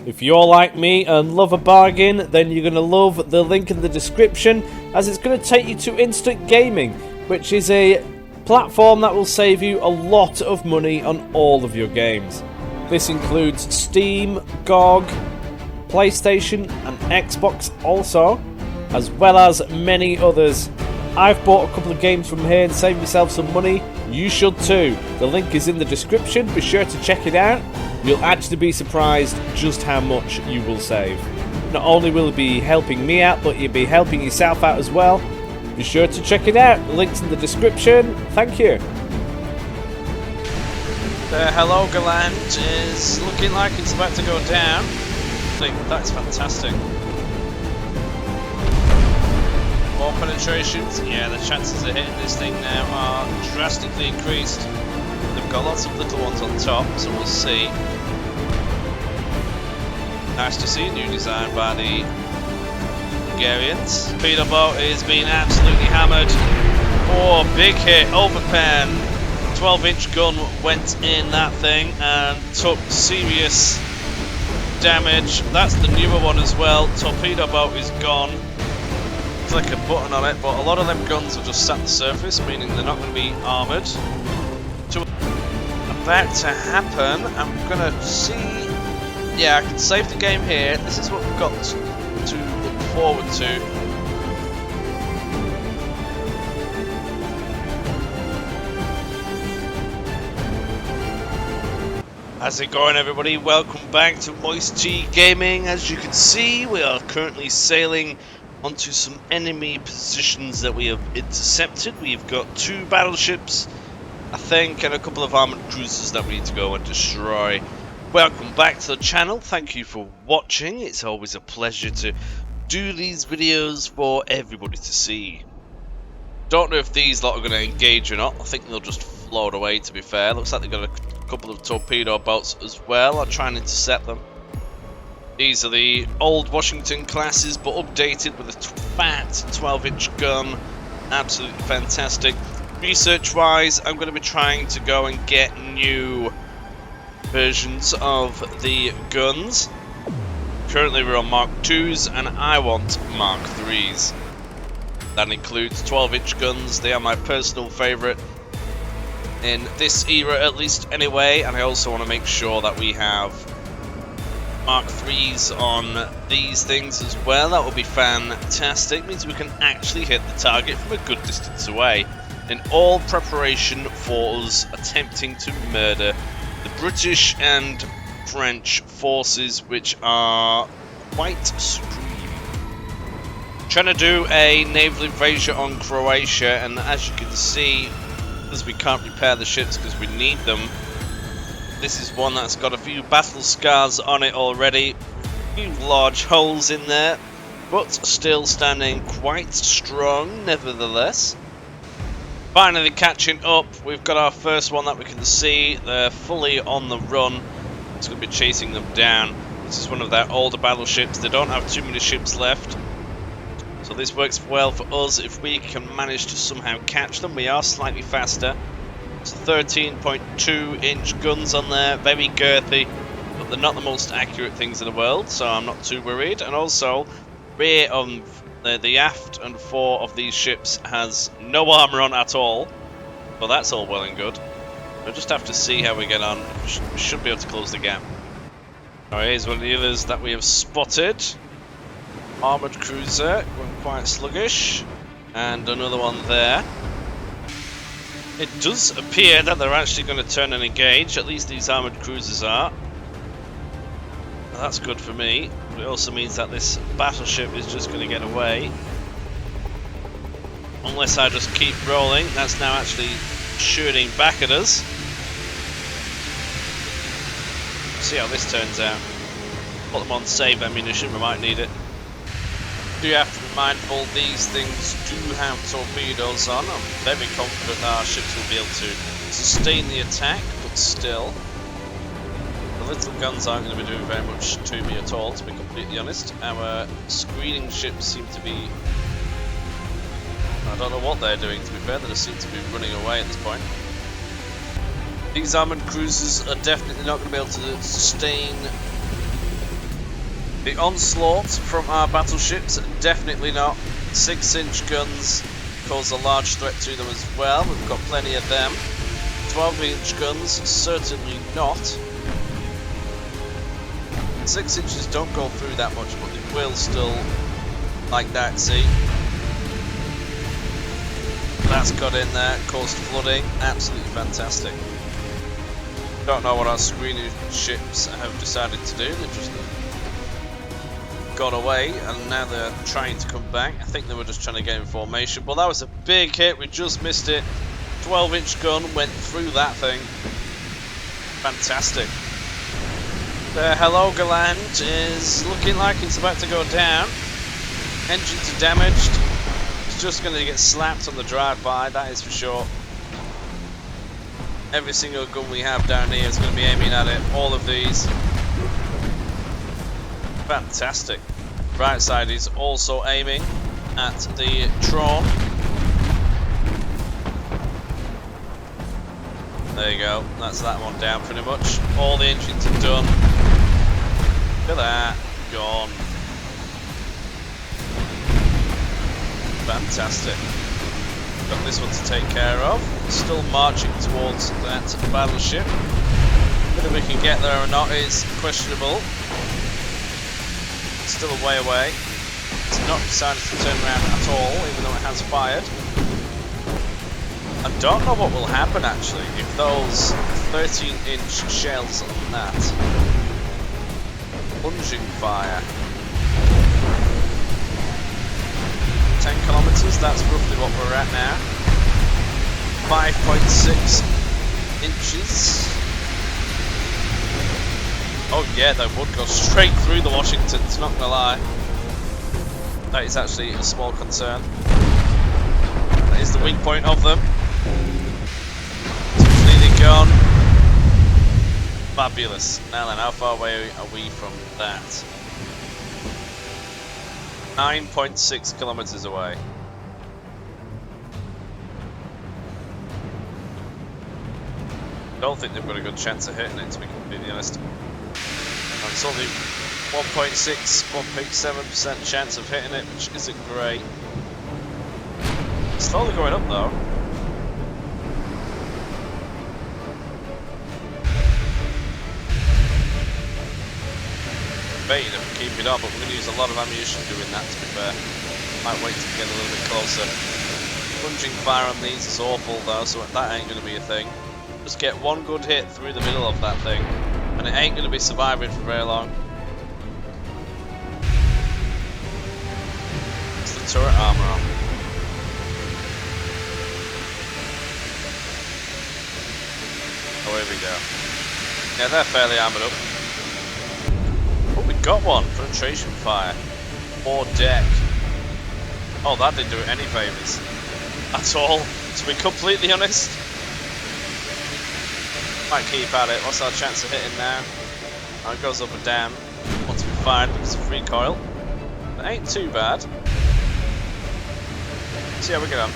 If you're like me and love a bargain, then you're going to love the link in the description, as it's going to take you to Instant Gaming, which is a platform that will save you a lot of money on all of your games. This includes Steam, GOG, PlayStation and Xbox also, as well as many others. I've bought a couple of games from here and saved myself some money. You should too. The link is in the description, be sure to check it out. You'll actually be surprised just how much you will save. Not only will it be helping me out, but you'll be helping yourself out as well. Be sure to check it out. The link's in the description. Thank you. The Hello Galand is looking like it's about to go down. I think that's fantastic. More penetrations. Yeah, the chances of hitting this thing now are drastically increased. They've got lots of little ones on top, so we'll see. Nice to see a new design by the Hungarians. Peter Boat is being absolutely hammered. Oh, big hit, overpan. 12-inch gun went in that thing and took serious damage. That's the newer one as well. Torpedo boat is gone. Click a button on it, but a lot of them guns are just sat on the surface, meaning they're not going to be armoured. About to happen. I'm going to see. Yeah, I can save the game here. This is what we've got to look forward to. How's it going, everybody? Welcome back to MoisTea Gaming. As you can see, we are currently sailing onto some enemy positions that we have intercepted. We've got 2 battleships, I think, and a couple of armoured cruisers that we need to go and destroy. Welcome back to the channel. Thank you for watching. It's always a pleasure to do these videos for everybody to see. Don't know if these lot are going to engage or not. I think they'll just float away, to be fair. Looks like they've got a couple of torpedo boats as well. I'll try and intercept them. These are the old Washington classes, but updated with a fat 12-inch gun. Absolutely fantastic. Research-wise, I'm going to be trying to go and get new versions of the guns. Currently we're on Mark IIs, and I want Mark IIIs. That includes 12-inch guns. They are my personal favourite in this era, at least anyway, and I also want to make sure that we have Mark IIIs on these things as well. That will be fantastic. Means we can actually hit the target from a good distance away, in all preparation for us attempting to murder the British and French forces, which are quite supreme. Trying to do a naval invasion on Croatia, and as you can see, as we can't repair the ships because we need them, this is one that's got a few battle scars on it already, a few large holes in there, but still standing quite strong nevertheless. Finally catching up, we've got our first one that we can see. They're fully on the run. It's going to be chasing them down. This is one of their older battleships. They don't have too many ships left, so this works well for us if we can manage to somehow catch them. We are slightly faster. It's 13.2-inch guns on there, very girthy, but they're not the most accurate things in the world, so I'm not too worried. And also, rear on the aft and fore of these ships has no armour on at all, but that's all well and good. We'll just have to see how we get on. We should be able to close the gap. Alright, here's one of the others that we have spotted. Armoured cruiser, going quite sluggish, and another one there. It does appear that they're actually going to turn and engage, at least these armoured cruisers are. That's good for me, but it also means that this battleship is just going to get away. Unless I just keep rolling. That's now actually shooting back at us. See how this turns out. Put them on save ammunition, we might need it. Do have to be mindful, these things do have torpedoes on. I'm very confident that our ships will be able to sustain the attack, but still. The little guns aren't going to be doing very much to me at all, to be completely honest. Our screening ships seem to be... I don't know what they're doing, to be fair. They just seem to be running away at this point. These armoured cruisers are definitely not going to be able to sustain The onslaught from our battleships, definitely not. 6-inch guns cause a large threat to them as well. We've got plenty of them. 12-inch guns, certainly not. 6 inches don't go through that much, but they will still, like that, see? That's got in there, caused flooding, absolutely fantastic. Don't know what our screening ships have decided to do, they've just gone away and now they're trying to come back. I think they were just trying to get in formation, but that was a big hit, we just missed it. 12-inch gun went through that thing. Fantastic. The Helgoland is looking like it's about to go down. Engines are damaged. It's just going to get slapped on the drive-by, that is for sure. Every single gun we have down here is going to be aiming at it. All of these. Fantastic. Right side is also aiming at the Tron. There you go. That's that one down pretty much. All the engines are done. Look at that. Gone. Fantastic. Got this one to take care of. Still marching towards that battleship. Whether we can get there or not is questionable. It's still a way away. It's not decided to turn around at all, even though it has fired. I don't know what will happen actually if those 13-inch shells on that plunging fire. 10 kilometers, that's roughly what we're at now. 5.6 inches. Oh yeah, that would go straight through the Washingtons, not gonna lie. That is actually a small concern. That is the weak point of them. It's completely gone. Fabulous. Now then, how far away are we from that? 9.6 kilometers away. Don't think they've got a good chance of hitting it, to be completely honest. It's only 1.6, 1.7% chance of hitting it, which isn't great. It's slowly going up though. Bait if we keep it up, but we're going to use a lot of ammunition doing that, to be fair. Might wait to get a little bit closer. Plunging fire on these is awful though, so that ain't going to be a thing. Just get one good hit through the middle of that thing, and it ain't going to be surviving for very long. It's the turret armor on. Oh, here we go. Yeah, they're fairly armored up. Oh, we got one. Penetration fire. Or deck. Oh, that didn't do it any favours. At all, to be completely honest. Might keep at it. What's our chance of hitting now? Oh, it goes up and down. Once we fired because of recoil. It ain't too bad. See how we get on.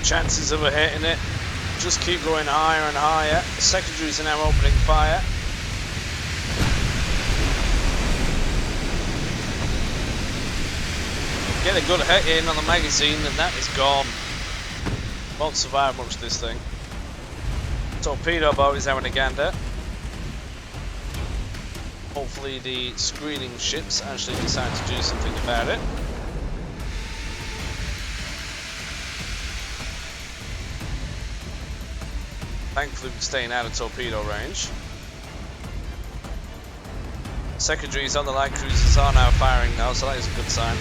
Chances of a hitting it just keep going higher and higher. The secondaries are now opening fire. Get a good hit in on the magazine and that is gone. Won't survive much this thing. Torpedo boat is having a gander. Hopefully the screening ships actually decide to do something about it. Thankfully we're staying out of torpedo range. Secondaries on the light cruisers are now firing now, so that is a good sign.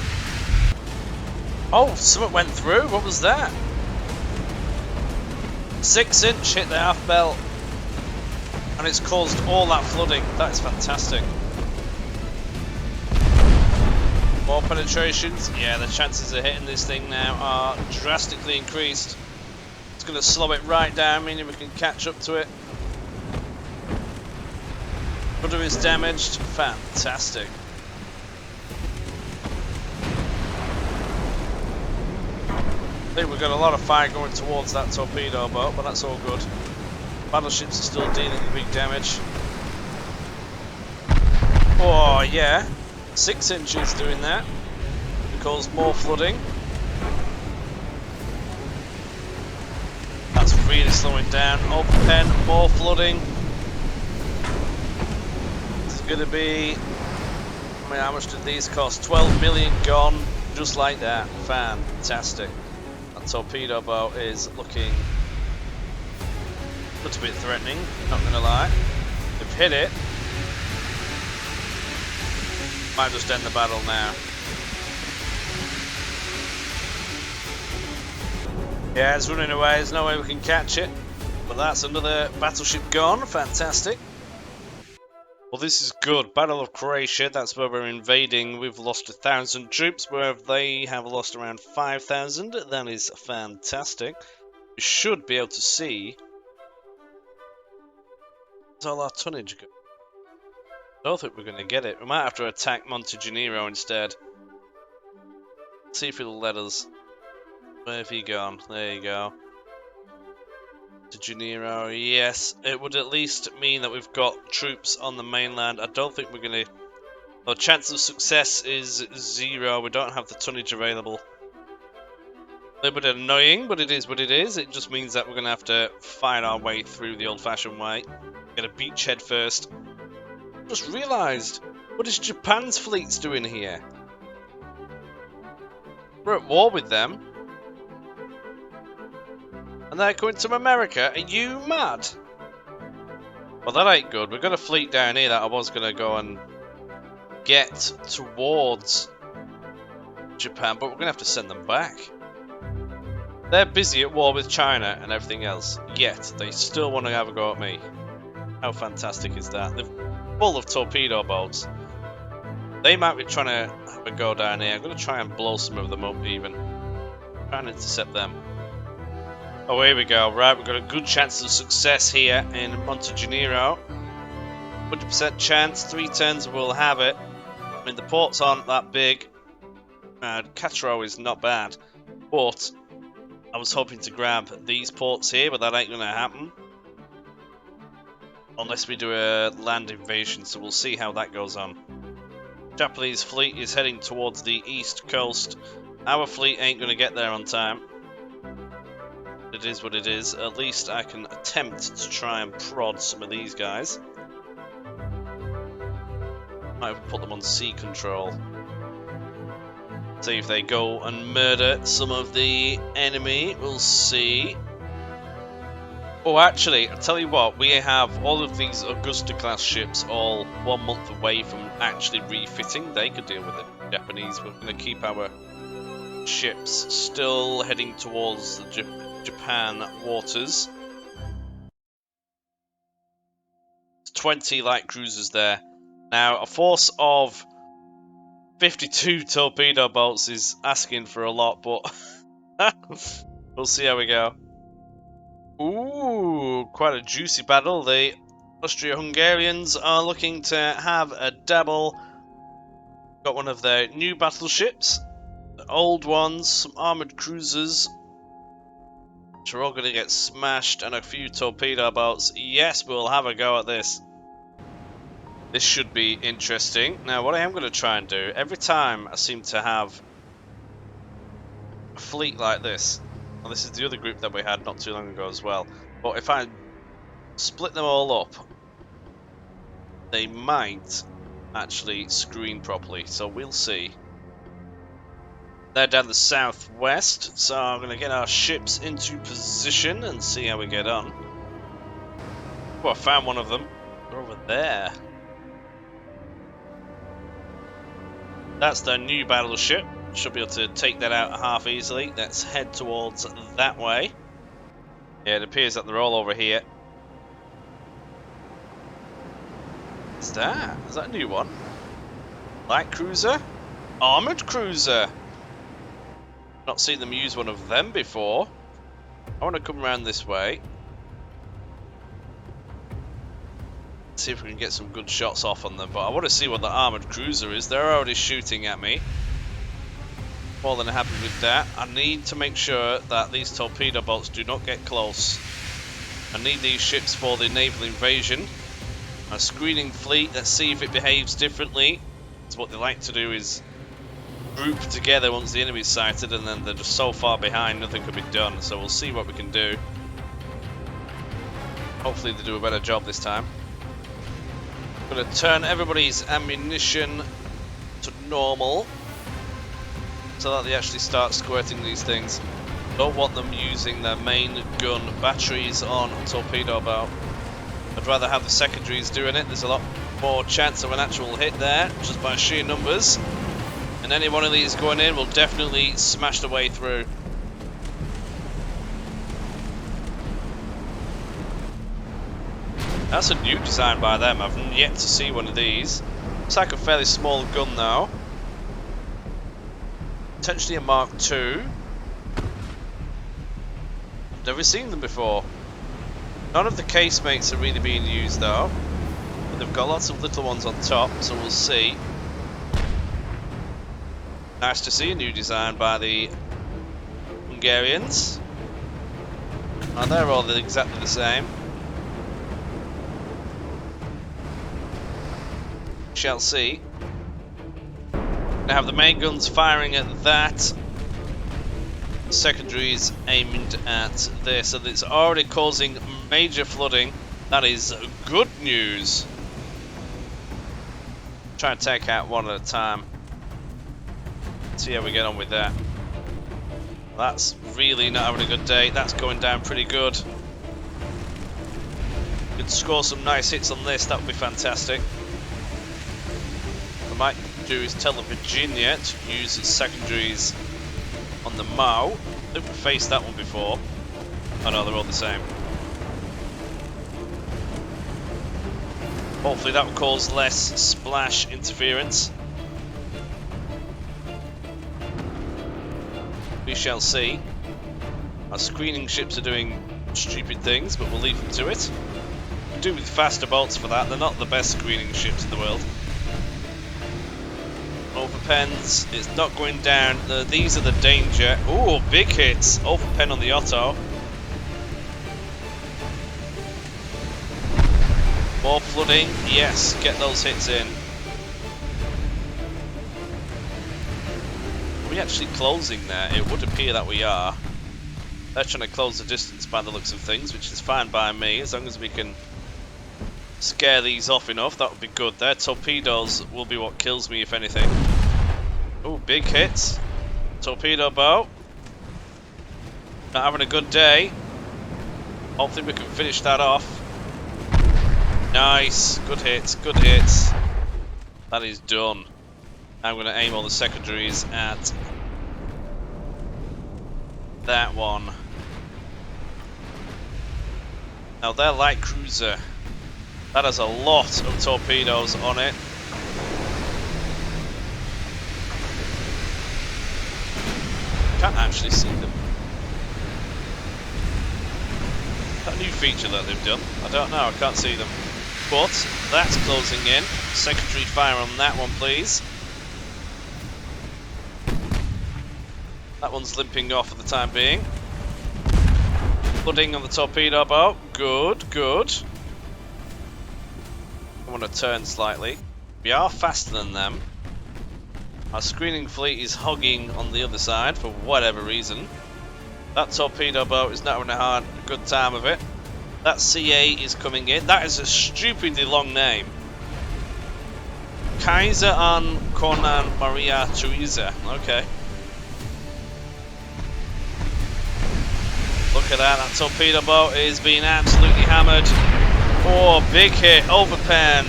Oh, something went through. What was that? 6-inch hit the half belt, and it's caused all that flooding. That is fantastic. More penetrations. Yeah, the chances of hitting this thing now are drastically increased. It's going to slow it right down, meaning we can catch up to it. Rudder is damaged. Fantastic. I think we've got a lot of fire going towards that torpedo boat, but that's all good. Battleships are still dealing with big damage. Oh yeah, 6 inches doing that. It cause more flooding. That's really slowing down. Open pen, more flooding. This is going to be... I mean, how much did these cost? 12 million gone, just like that. Fantastic. That torpedo boat is looking a little bit threatening, not going to lie. They've hit it. Might just end the battle now. Yeah, it's running away. There's no way we can catch it. But that's another battleship gone. Fantastic. Well, this is good. Battle of Croatia. That's where we're invading. We've lost 1,000 troops, where they have lost around 5,000. That is fantastic. We should be able to see. Where's all our tonnage go? I don't think we're going to get it. We might have to attack Montenegro instead. See if it'll let us. Where have you gone? There you go. Montenegro, yes. It would at least mean that we've got troops on the mainland. I don't think we're going to... The chance of success is 0. We don't have the tonnage available. A little bit annoying, but it is what it is. It just means that we're going to have to fight our way through the old-fashioned way. Get a beachhead first. Just realised, what is Japan's fleets doing here? We're at war with them. And they're going to America? Are you mad? Well, that ain't good. We've got a fleet down here that I was going to go and get towards Japan, but we're going to have to send them back. They're busy at war with China and everything else, yet they still want to have a go at me. How fantastic is that? They're full of torpedo boats. They might be trying to have a go down here. I'm going to try and blow some of them up even. Try and intercept them. Oh, here we go. Right, we've got a good chance of success here in Montenegro. 100% chance. 3 turns we'll have it. I mean, the ports aren't that big. Cattaro is not bad. But I was hoping to grab these ports here, but that ain't going to happen. Unless we do a land invasion, so we'll see how that goes on. Japanese fleet is heading towards the east coast. Our fleet ain't going to get there on time. It is what it is. At least I can attempt to try and prod some of these guys. Might have put them on sea control. See if they go and murder some of the enemy. We'll see. Oh, actually, I'll tell you what, we have all of these Augusta-class ships all 1 month away from actually refitting. They could deal with it. Japanese, we're going to keep our ships still heading towards the Japan waters. 20 light cruisers there. Now, a force of 52 torpedo boats is asking for a lot, but we'll see how we go. Ooh, quite a juicy battle. The Austro-Hungarians are looking to have a dabble. Got one of their new battleships, the old ones, some armoured cruisers, which are all going to get smashed, and a few torpedo boats. Yes, we'll have a go at this. This should be interesting. Now, what I am going to try and do, every time I seem to have a fleet like this, and this is the other group that we had not too long ago as well, but if I split them all up, they might actually screen properly, so we'll see. They're down the southwest, so I'm going to get our ships into position and see how we get on. Oh, I found one of them. They're over there. That's their new battleship. Should be able to take that out half easily. Let's head towards that way. Yeah, it appears that they're all over here. What's that? Is that a new one? Light cruiser? Armoured cruiser! Not seen them use one of them before. I want to come around this way. See if we can get some good shots off on them, but I want to see what the armoured cruiser is. They're already shooting at me. More than happy with that. I need to make sure that these torpedo boats do not get close. I need these ships for the naval invasion. A screening fleet, let's see if it behaves differently. So what they like to do is group together once the enemy's sighted, and then they're just so far behind nothing can be done. So we'll see what we can do. Hopefully they do a better job this time. I'm going to turn everybody's ammunition to normal so that they actually start squirting these things. Don't want them using their main gun batteries on a torpedo boat. I'd rather have the secondaries doing it. There's a lot more chance of an actual hit there, just by sheer numbers. And any one of these going in will definitely smash the way through. That's a new design by them. I've yet to see one of these. Looks like a fairly small gun though. Potentially a Mark II. Never seen them before. None of the casemates are really being used though, but they've got lots of little ones on top, so we'll see. Nice to see a new design by the Hungarians. And they're all exactly the same. Shall see. Now have the main guns firing at that. Secondaries aimed at this, so it's already causing major flooding. That is good news. Try and take out one at a time. See how we get on with that. That's really not having a good day. That's going down pretty good. Could score some nice hits on this, that would be fantastic. What I might do is tell the Virginia to use its secondaries on the Mao. I think we've faced that one before. Oh no, they're all the same. Hopefully that will cause less splash interference. We shall see. Our screening ships are doing stupid things, but we'll leave them to it. We do with faster boats for that. They're not the best screening ships in the world. Overpens, it's not going down. These are the danger. Ooh, big hits. Overpen on the Otto. More flooding. Yes, get those hits in. Are we actually closing there? It would appear that we are. They're trying to close the distance by the looks of things, which is fine by me, as long as we can scare these off enough. That would be good. Their torpedoes will be what kills me, if anything. Oh, big hits. Torpedo boat. Not having a good day. Hopefully we can finish that off. Nice. Good hits. Good hits. That is done. I'm going to aim all the secondaries at that one. Now their light cruiser, that has a lot of torpedoes on it. Can't actually see them. Is that a new feature that they've done? I don't know, I can't see them. But that's closing in. Secondary fire on that one, please. That one's limping off for the time being. Flooding on the torpedo boat. Good, good. I want to turn slightly. We are faster than them. Our screening fleet is hogging on the other side for whatever reason. That torpedo boat is not having a good time of it. That CA is coming in. That is a stupidly long name. Kaiser an Conan Maria Teresa. Okay. Look at that. That torpedo boat is being absolutely hammered. Oh, big hit. Overpen.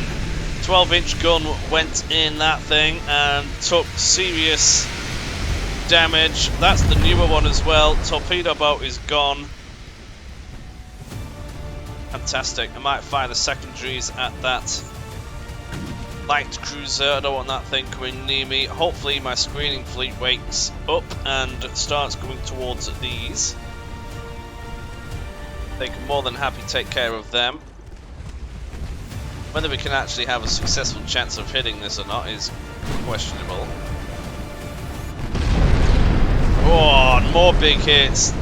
12-inch gun went in that thing and took serious damage. That's the newer one as well. Torpedo boat is gone. Fantastic. I might fire the secondaries at that light cruiser. I don't want that thing coming near me. Hopefully my screening fleet wakes up and starts going towards these. They can more than happy take care of them. Whether we can actually have a successful chance of hitting this or not is questionable. Oh, and more big hits.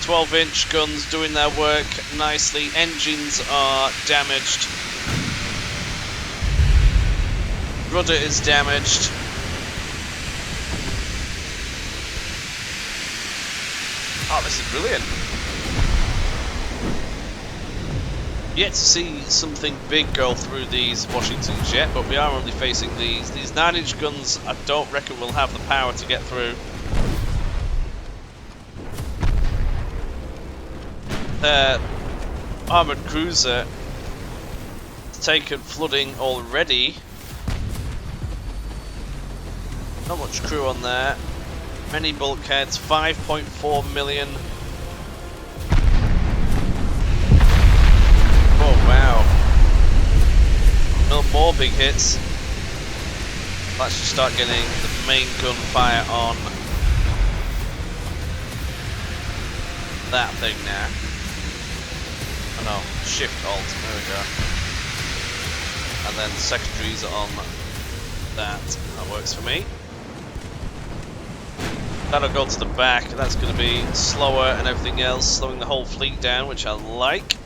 12-inch guns doing their work nicely. Engines are damaged. Rudder is damaged. Oh, this is brilliant. Yet to see something big go through these Washingtons yet, but we are only facing these. These 9-inch guns I don't reckon will have the power to get through. Armoured cruiser has taken flooding already. Not much crew on there. Many bulkheads, 5.4 million. Oh wow. No more big hits. Let's just start getting the main gunfire on that thing now. Oh no, shift alt, there we go. And then secondaries on that. That works for me. That'll go to the back, that's going to be slower and everything else, slowing the whole fleet down, which I like.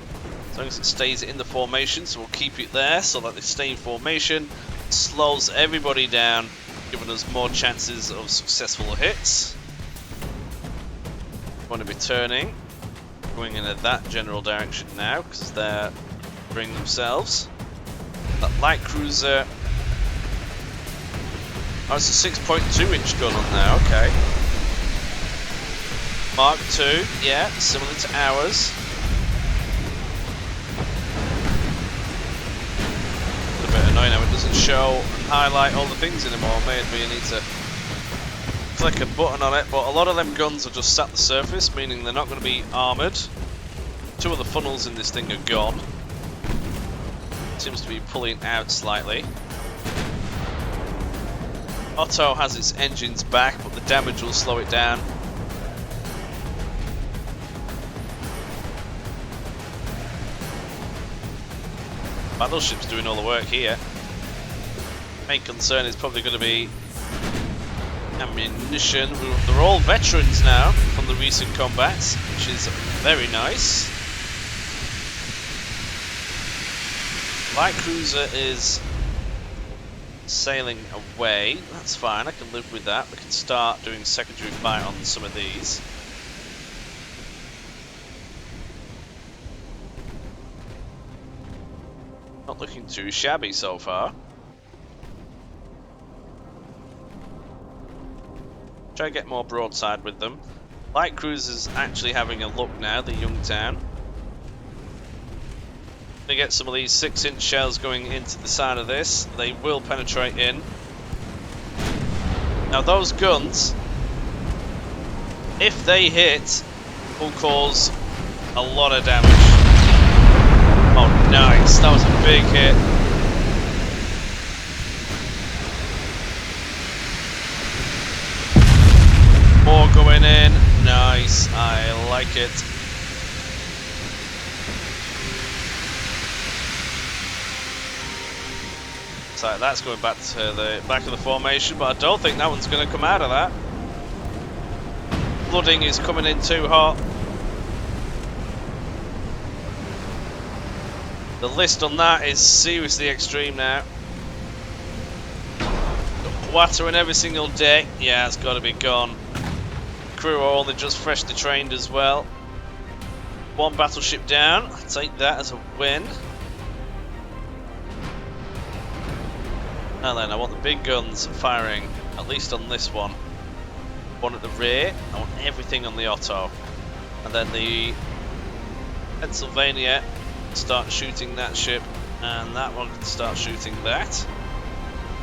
As long as it stays in the formation, so we'll keep it there so that they stay in formation. Slows everybody down, giving us more chances of successful hits. Want to be turning, going in that general direction now, because they're bringing themselves. That light cruiser. Oh, it's a 6.2-inch gun on there, okay. Mark II, yeah, similar to ours. A bit annoying how it doesn't show and highlight all the things anymore. Maybe you need to click a button on it, but a lot of them guns are just sat the surface, meaning they're not going to be armoured. 2 of the funnels in this thing are gone. Seems to be pulling out slightly. Otto has its engines back, but the damage will slow it down. Battleship's doing all the work here. Main concern is probably going to be ammunition. They're all veterans now from the recent combats, which is very nice. Light cruiser is sailing away. That's fine, I can live with that. We can start doing secondary fire on some of these. Not looking too shabby so far. Try to get more broadside with them. Light cruiser's actually having a look now, the Youngtown. They get some of these 6-inch shells going into the side of this. They will penetrate in. Now those guns, if they hit, will cause a lot of damage. Oh nice, that was a big hit. More going in, nice, I like it. So that's going back to the back of the formation, but I don't think that one's going to come out of that. Flooding is coming in too hot. The list on that is seriously extreme now. Water in every single deck, yeah, it's got to be gone. Crew are only just freshly trained as well. 1 battleship down, I'll take that as a win. And then I want the big guns firing, at least on this one. One at the rear, I want everything on the Otto. And then the Pennsylvania start shooting that ship, and that one can start shooting that.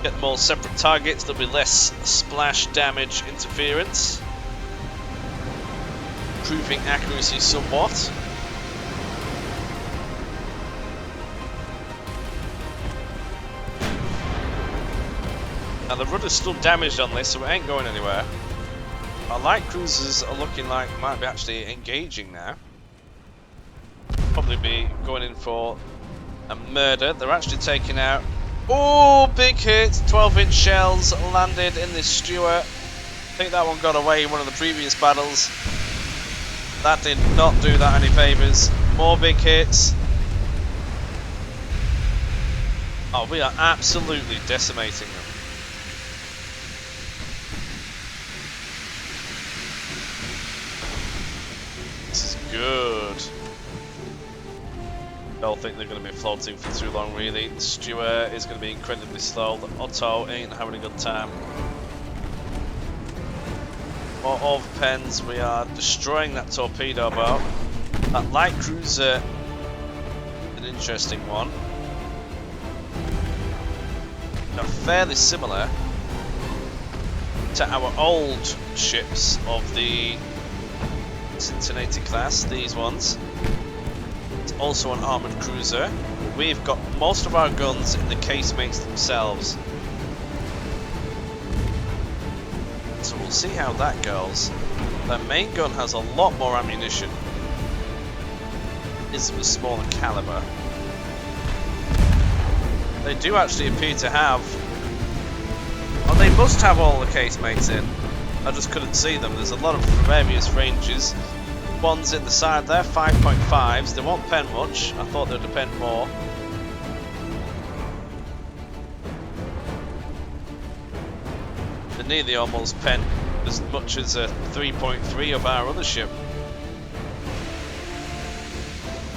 Get them all separate targets, there'll be less splash damage interference. Improving accuracy somewhat. Now the rudder's still damaged on this, so it ain't going anywhere. Our light cruisers are looking like might be actually engaging now. Probably be going in for a murder. They're actually taking out... Oh, big hit! 12-inch shells landed in this Stuart. I think that one got away in one of the previous battles. That did not do that any favours. More big hits. Oh, we are absolutely decimating them. This is good. Don't think they're going to be floating for too long, really. The Stewart is going to be incredibly slow. The Otto ain't having a good time. More overpens. We are destroying that torpedo boat. That light cruiser, an interesting one. They're fairly similar to our old ships of the Cincinnati class, these ones. It's also an armoured cruiser. We've got most of our guns in the casemates themselves. So we'll see how that goes. Their main gun has a lot more ammunition. It's of a smaller caliber. They do actually appear to have... well, they must have all the casemates in. I just couldn't see them. There's a lot of various ranges. Ones in the side there, 5.5s. They won't pen much. I thought they'd pen more. They nearly almost pen as much as a 3.3 of our other ship.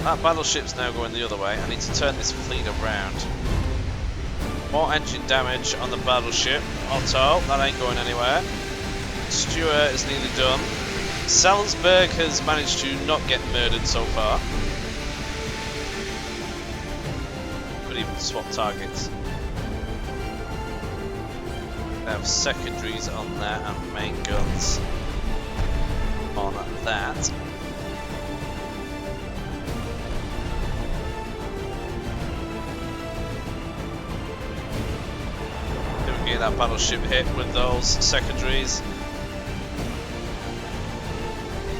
That battleship's now going the other way. I need to turn this fleet around. More engine damage on the battleship. Otto, that ain't going anywhere. Stewart is nearly done. Salzburg has managed to not get murdered so far. Could even swap targets. They have secondaries on there and main guns on that. Get that battleship hit with those secondaries.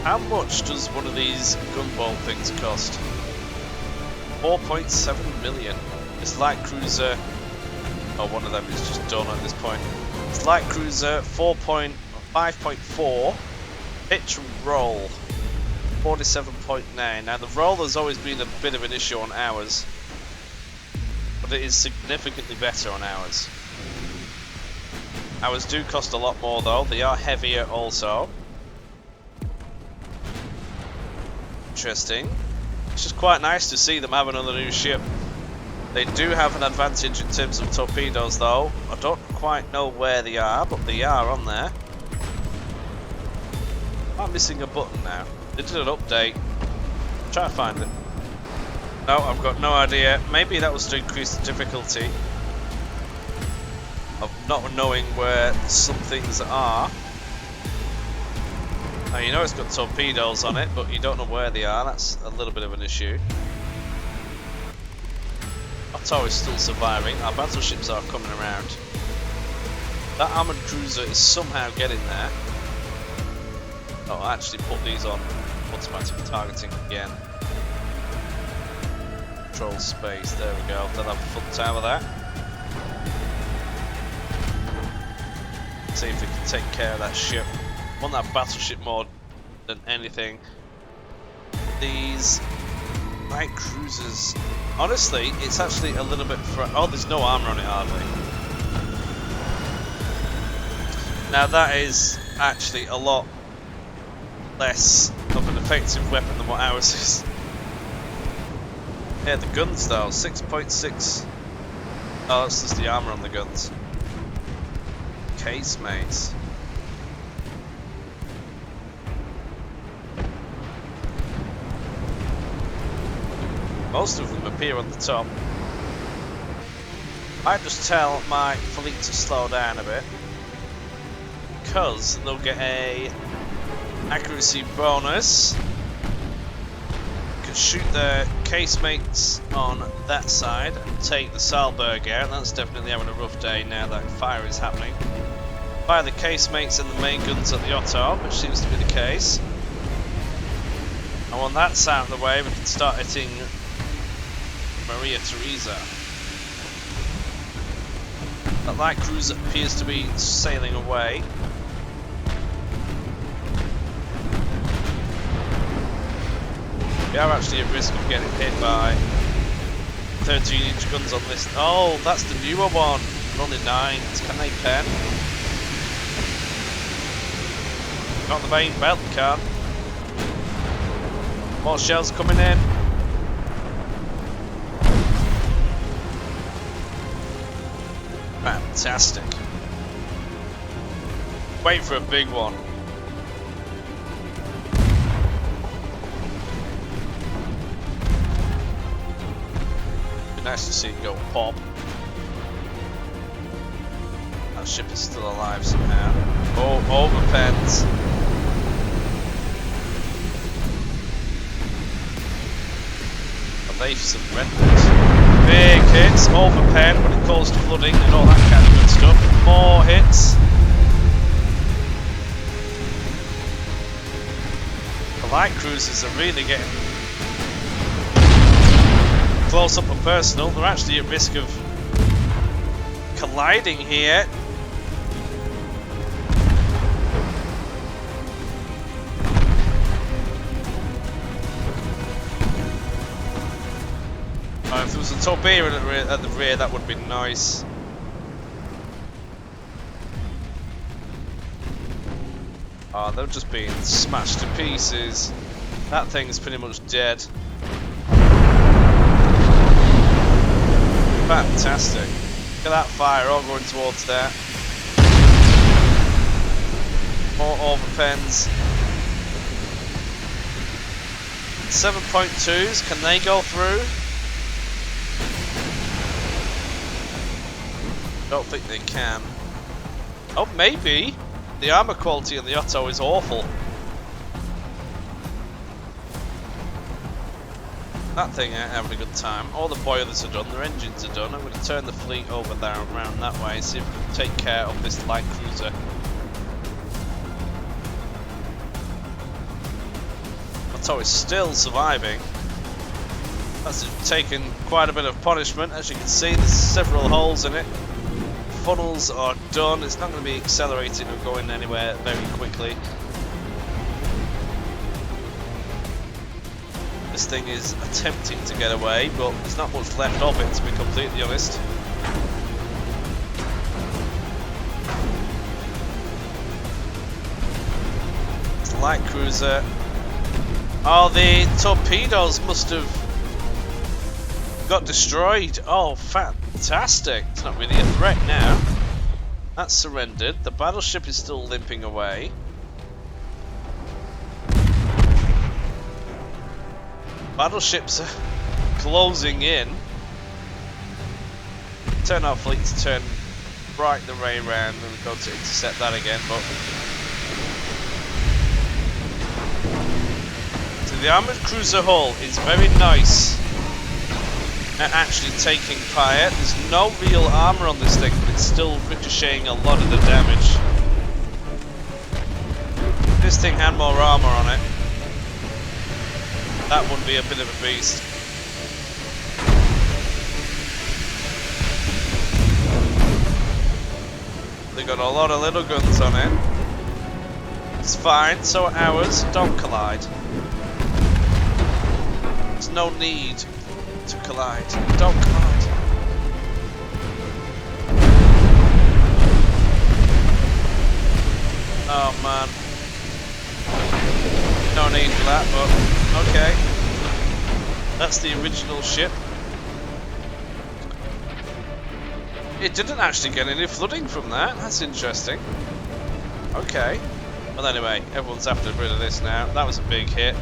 How much does one of these gunboat things cost? 4.7 million. This light cruiser, oh, one of them is just done at this point. This light cruiser, 5.4. Pitch and roll, 47.9. Now the roll has always been a bit of an issue on ours, but it is significantly better on ours. Ours do cost a lot more though. They are heavier also. Interesting. It's just quite nice to see them have another new ship. They do have an advantage in terms of torpedoes though. I don't quite know where they are, but they are on there. I'm missing a button now. They did an update. Try to find it. No, I've got no idea. Maybe that was to increase the difficulty of not knowing where some things are. Now you know it's got torpedoes on it, but you don't know where they are. That's a little bit of an issue. Otto is still surviving. Our battleships are coming around. That armoured cruiser is somehow getting there. Oh, I actually put these on automatic targeting again. Control space, there we go. They'll have a fun time with that. See if we can take care of that ship. I want that battleship more than anything. These light cruisers, honestly, it's actually a little bit. Oh, there's no armor on it hardly. Now that is actually a lot less of an effective weapon than what ours is. Yeah, the guns though, 6.6. Oh, that's just the armor on the guns. Casemates. Most of them appear on the top. I just tell my fleet to slow down a bit because they'll get a accuracy bonus. Can shoot their casemates on that side and take the Salzburg out. That's definitely having a rough day now that fire is happening. Fire the casemates and the main guns at the Otto, which seems to be the case. And when that's out of the way, we can start hitting Maria Theresa. That light cruiser appears to be sailing away. We are actually at risk of getting hit by 13-inch guns on this. Oh, that's the newer one. Only 9s. Can they pen? Got the main belt, can. More shells coming in. Fantastic. Wait for a big one. Be nice to see it go pop. That ship is still alive somehow. Oh, overpens. They've surrendered. Big hits, overpen when it caused flooding and all that kind of good stuff. More hits. The light cruisers are really getting close up and personal. They're actually at risk of colliding here. If there was a torpedo at the rear, that would be nice. Oh, they're just being smashed to pieces. That thing's pretty much dead. Fantastic. Look at that fire all going towards there. More overpens. 7.2s, can they go through? Don't think they can. Oh, maybe. The armor quality on the Otto is awful. That thing ain't having a good time. All the boilers are done, their engines are done. I'm going to turn the fleet over there and around that way and see if we can take care of this light cruiser. Otto is still surviving. That's taken quite a bit of punishment. As you can see, there's several holes in it. Funnels are done. It's not going to be accelerating or going anywhere very quickly. This thing is attempting to get away, but there's not much left of it, to be completely honest. It's a light cruiser. Oh, the torpedoes must have got destroyed. Oh, fantastic. It's not really a threat now. That's surrendered. The battleship is still limping away. Battleships are closing in. Turn our fleet to turn right the way around and go to intercept that again, but so the armoured cruiser hull is very nice at actually taking fire. There's no real armour on this thing, but it's still ricocheting a lot of the damage. If this thing had more armour on it, that would be a bit of a beast. They got a lot of little guns on it. It's fine, so are ours. Don't collide. There's no need to collide. Don't collide. Oh man. No need for that, but okay. That's the original ship. It didn't actually get any flooding from that. That's interesting. Okay. Well, anyway, everyone's after rid of this now. That was a big hit.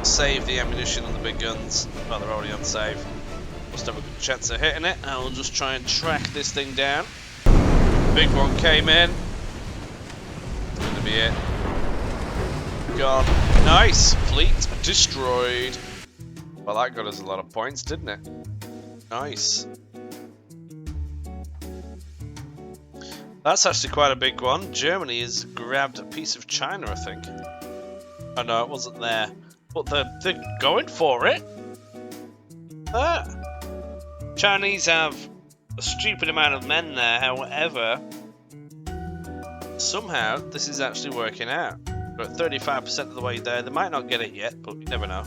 Save the ammunition on the big guns. Well, they're already on save. Must have a good chance of hitting it. And we'll just try and track this thing down. Big one came in. That's gonna be it. Gone. Nice! Fleet destroyed. Well, that got us a lot of points, didn't it? Nice. That's actually quite a big one. Germany has grabbed a piece of China, I think. Oh no, it wasn't there. But they're going for it. Ah. Chinese have a stupid amount of men there, however, somehow this is actually working out. We're at 35% of the way there. They might not get it yet, but you never know.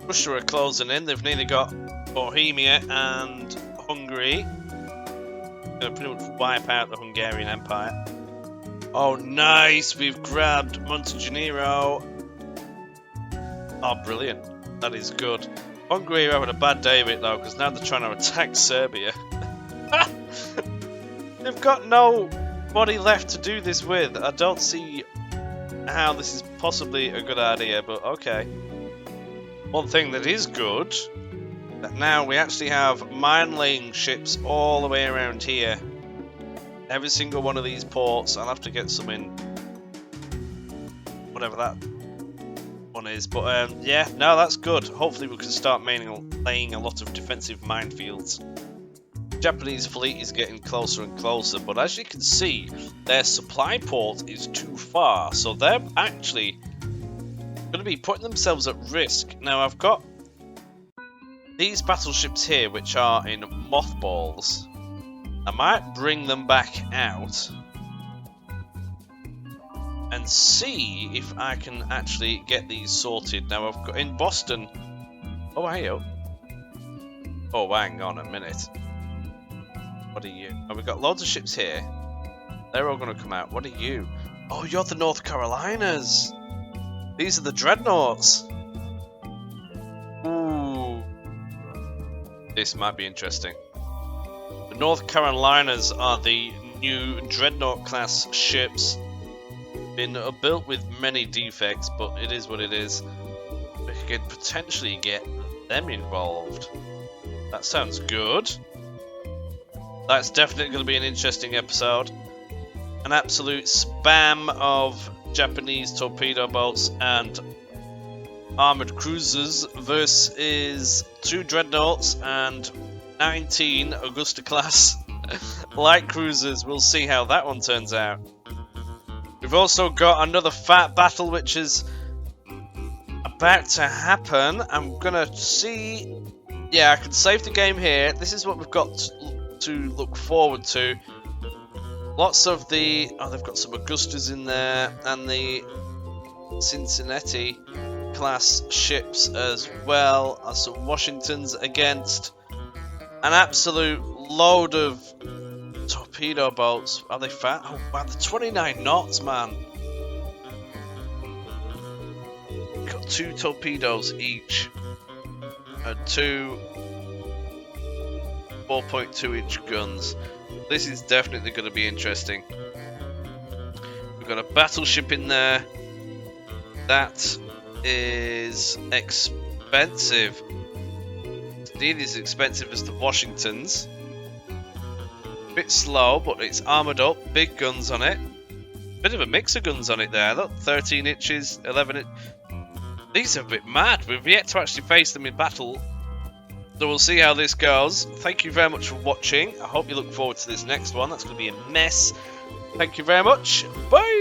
Russia are closing in. They've nearly got Bohemia and Hungary. Gonna pretty much wipe out the Hungarian Empire. Oh, nice! We've grabbed Montenegro. Oh, brilliant. That is good. Hungary are having a bad day of it, though, because now they're trying to attack Serbia. They've got nobody left to do this with. I don't see how this is possibly a good idea, but okay. One thing that is good, that now we actually have mine-laying ships all the way around here. Every single one of these ports, I'll have to get some in. Whatever that one is, but yeah, no, that's good. Hopefully we can start laying a lot of defensive minefields. Japanese fleet is getting closer and closer, but as you can see, their supply port is too far, so they're actually going to be putting themselves at risk. Now, I've got these battleships here, which are in mothballs. I might bring them back out and see if I can actually get these sorted. Now, I've got in Boston. Oh, hey, oh, hang on a minute. What are you? Oh, we've got loads of ships here. They're all going to come out. What are you? Oh, you're the North Carolinas. These are the Dreadnoughts. Ooh. This might be interesting. The North Carolinas are the new Dreadnought class ships. Been built with many defects, but it is what it is. We could potentially get them involved. That sounds good. That's definitely going to be an interesting episode. An absolute spam of Japanese torpedo boats and armoured cruisers versus 2 Dreadnoughts and 19 Augusta class light cruisers. We'll see how that one turns out. We've also got another fat battle which is about to happen. I'm going to see... Yeah, I can save the game here. This is what we've got to look forward to. Lots of the... Oh, they've got some Augustas in there, and the Cincinnati class ships as well as some Washingtons against an absolute load of torpedo boats. Are they fat? Oh wow, they're 29 knots, man. Got 2 torpedoes each and 2 4.2 inch guns. This is definitely going to be interesting. We've got a battleship in there. That is expensive. Indeed, as expensive as the Washingtons. Bit slow, but it's armoured up. Big guns on it. Bit of a mix of guns on it there. Look, 13 inches, 11 inches. These are a bit mad. We've yet to actually face them in battle. So we'll see how this goes. Thank you very much for watching. I hope you look forward to this next one. That's going to be a mess. Thank you very much. Bye!